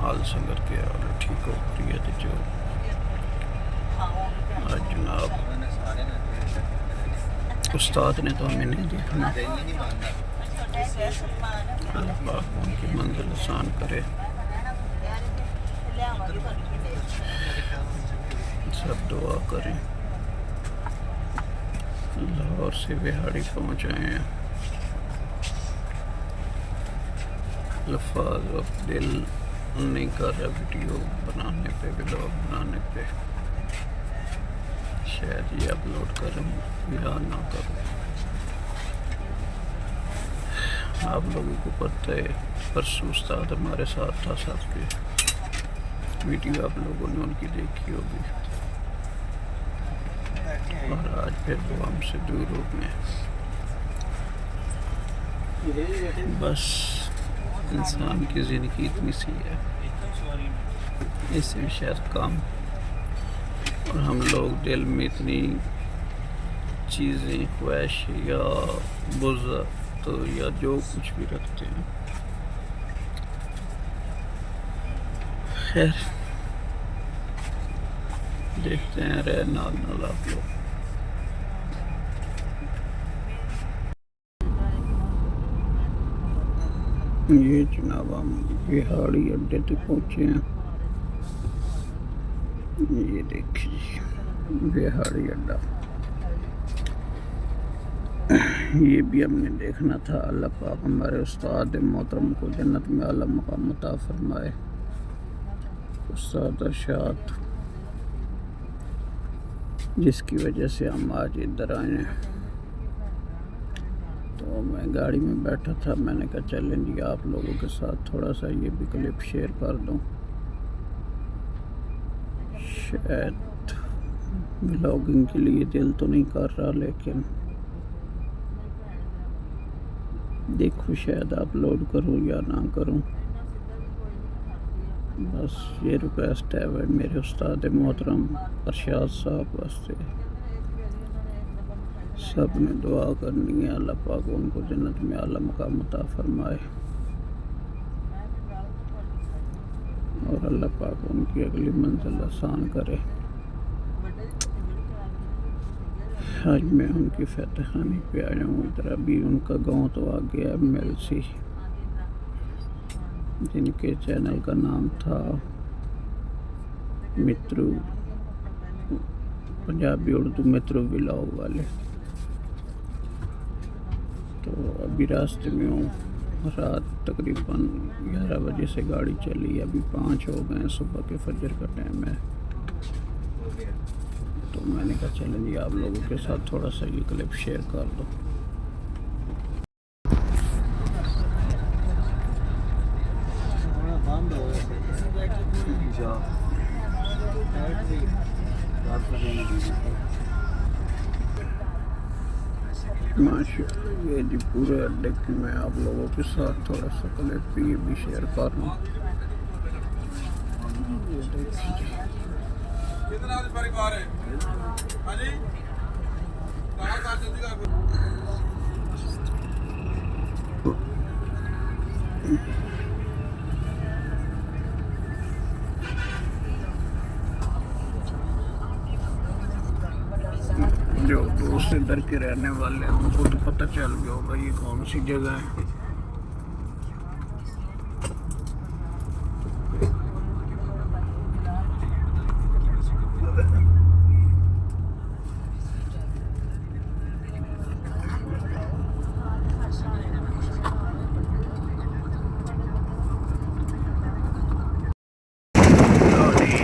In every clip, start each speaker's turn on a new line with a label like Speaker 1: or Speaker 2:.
Speaker 1: हाल संगर के और ठीक हो रही है जो आज जनाब उस्ताद ने तो हमें नहीं देखना। अल्लाह पाक उनकी मंजिल आसान करे। सब दुआ करें। लाहौर से बिहाड़ी पहुँच आए हैं। लफाज अब दिल नहीं कर रहा वीडियो बनाने पे, व्लॉग बनाने पे। शायद ये अपलोड करूँ या ना करूँ। आप लोगों को पता है परसों उस्ताद हमारे साथ था, साथ के वीडियो आप लोगों ने उनकी देखी होगी और आज फिर वो हमसे दूर हो गए। बस इंसान की ज़िंदगी इतनी सी है, इससे भी शायद कम। और हम लोग दिल में इतनी चीज़ें, ख्वाहिश या बुज़्ज़त तो या जो कुछ भी रखते हैं। खैर देखते हैं, रहे नाल नाल आप लोग। ये जनाब हम बिहाड़ी अड्डे तक पहुँचे हैं। ये देखिए बिहाड़ी अड्डा, ये भी हमने देखना था। अल्लाह पाक हमारे उस्ताद मोहतरम को जन्नत में आला मकाम अता फरमाए। उस्ताद अरशाद जिसकी वजह से हम आज इधर आए हैं। तो मैं गाड़ी में बैठा था, मैंने कहा चलें जी आप लोगों के साथ थोड़ा सा ये भी क्लिप शेयर कर दूं। शायद ब्लॉगिंग के लिए दिल तो नहीं कर रहा, लेकिन देखो शायद अपलोड करूं या ना करूं। बस ये रिक्वेस्ट है भाई मेरे उस्ताद मोहतरम अरशाद साहब वास्ते। सब ने दुआ करनी है, अल्लाह पाक उनको जन्नत में आला मकाम अता फरमाए और अल्लाह पाक उनकी अगली मंजिल आसान करे। आज मैं उनकी फतहखानी पे आया हूँ। इधर अभी उनका गांव तो आ गया मेलसी, जिनके चैनल का नाम था मित्रू, पंजाबी उर्दू मित्रू व्लॉग वाले। तो अभी रास्ते में हूँ। रात तकरीबन 11 बजे से गाड़ी चली, अभी 5 हो गए। सुबह के फजर का टाइम है। तो मैंने कहा चलें जी आप लोगों के साथ थोड़ा सा ये क्लिप शेयर कर दो। माशाअल्लाह ये जी पूरे अड्डे की मैं आप लोगों के साथ थोड़ा सा क्लिप ये भी शेयर कर दूँ। ये देखिए कितना परिवार है। हाँ जी जो दूसरे दर के रहने वाले हैं उनको तो पता चल गया होगा ये कौन सी जगह है।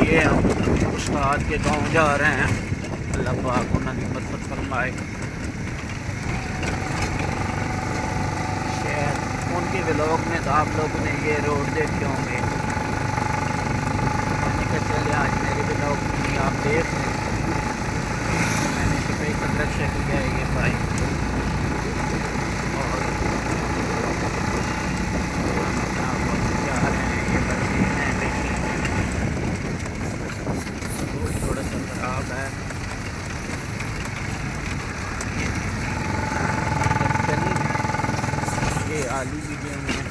Speaker 1: ये हम उस्ताद के गांव जा रहे हैं। अल्लाह पाक उन्होंने मदद फरमाए। शायद उनके व्लॉग में तो आप लोगों ने ये रोड देखे होंगे। मैंने कहा चले आज मेरे व्लॉग में आप देख लें। मैंने सुबह कदर से किया है ये भाई और जा रहे हैं। ये बच्चे हैं देखिए, थोड़ा सा खराब है। ये आलू वीडियो में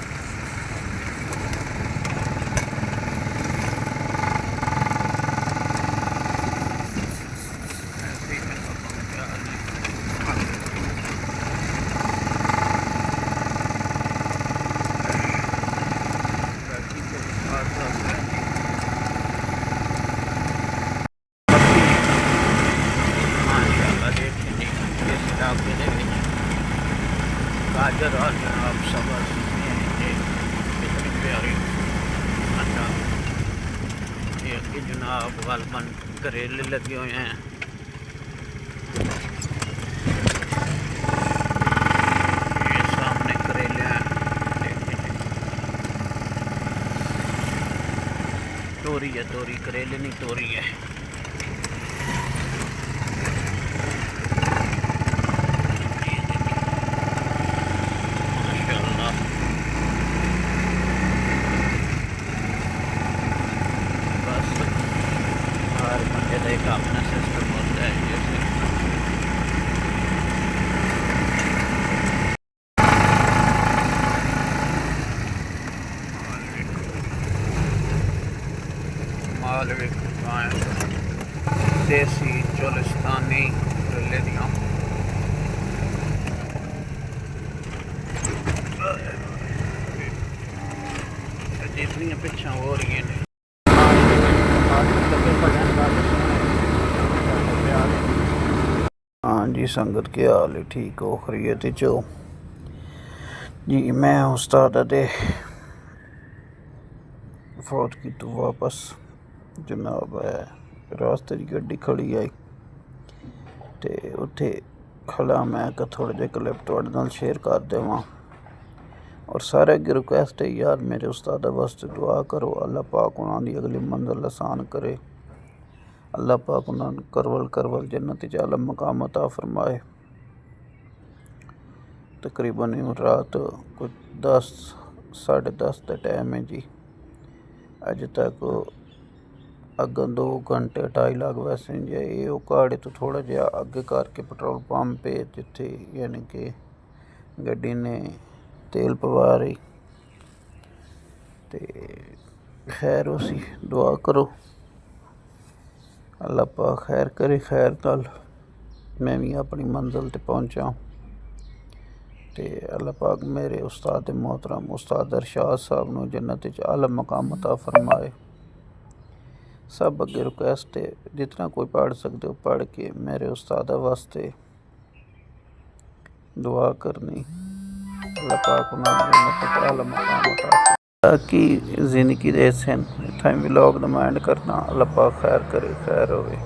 Speaker 1: जनाब गलबन करेले लगे हुए हैं। ये सामने करेले हैं, तोरी है, तोरी, करेले नहीं तोरी है। माशाल्लाह, बस हर बंदे का एक अपना सिस्टम होता है। जैसे मालवे देसी चोलिस्तानी करेले दियाँ जितनी पिछा हो रही हैं। हाँ जी संगत के हाल है, ठीक हो खरीत चो जी। मैं उस्ताद दे फौत की तो वापस जनाब है रास्ते की गड्डी खड़ी आई ते उत्थे खड़ा मैं कि थोड़े जे क्लिप तुहाडे नाल शेयर कर देवां। और सारे अगे रिक्वेस्ट है यार, मेरे उस्ताद वास्ते दुआ करो, अल्लाह पाक उन्हां दी अगली मंजिल आसान करे, अल्लाह पाक उन्हां नूं करवल करवल जन्नत च आला मकाम अता फरमाए। तकरीबन रात कुछ 10 साढ़े 10 का टाइम है जी। अज तक अगर 2 घंटे 2.5 लाख वैसे जे ये घाड़े तो थोड़ा जिहा अगे करके पेट्रोल पंप है जिथे यानी कि गड्डी ने तेल पवा रही। तो खैर उसी दुआ करो, अल्लाह पाक खैर करे, खैर नाल मैं भी अपनी मंजिल ते पहुँचा। तो अल्लाह पाक मेरे उस्ताद मोहतरम उस्ताद अरशाद साहब नूं जन्नत च आला मकाम अता फरमाए। सब अगे रिक्वेस्ट है, जितना कोई पढ़ सकते हो पढ़ के मेरे उस्ताद वास्ते दुआ करनी, अल्लाह पाक उन्हां नूं जन्नत च आला मकाम अता फरमाए। की जिंदगी दे सन इत्थां व्लॉग दा एंड करना, अल्लाह पाक खैर करे, खैर होवे।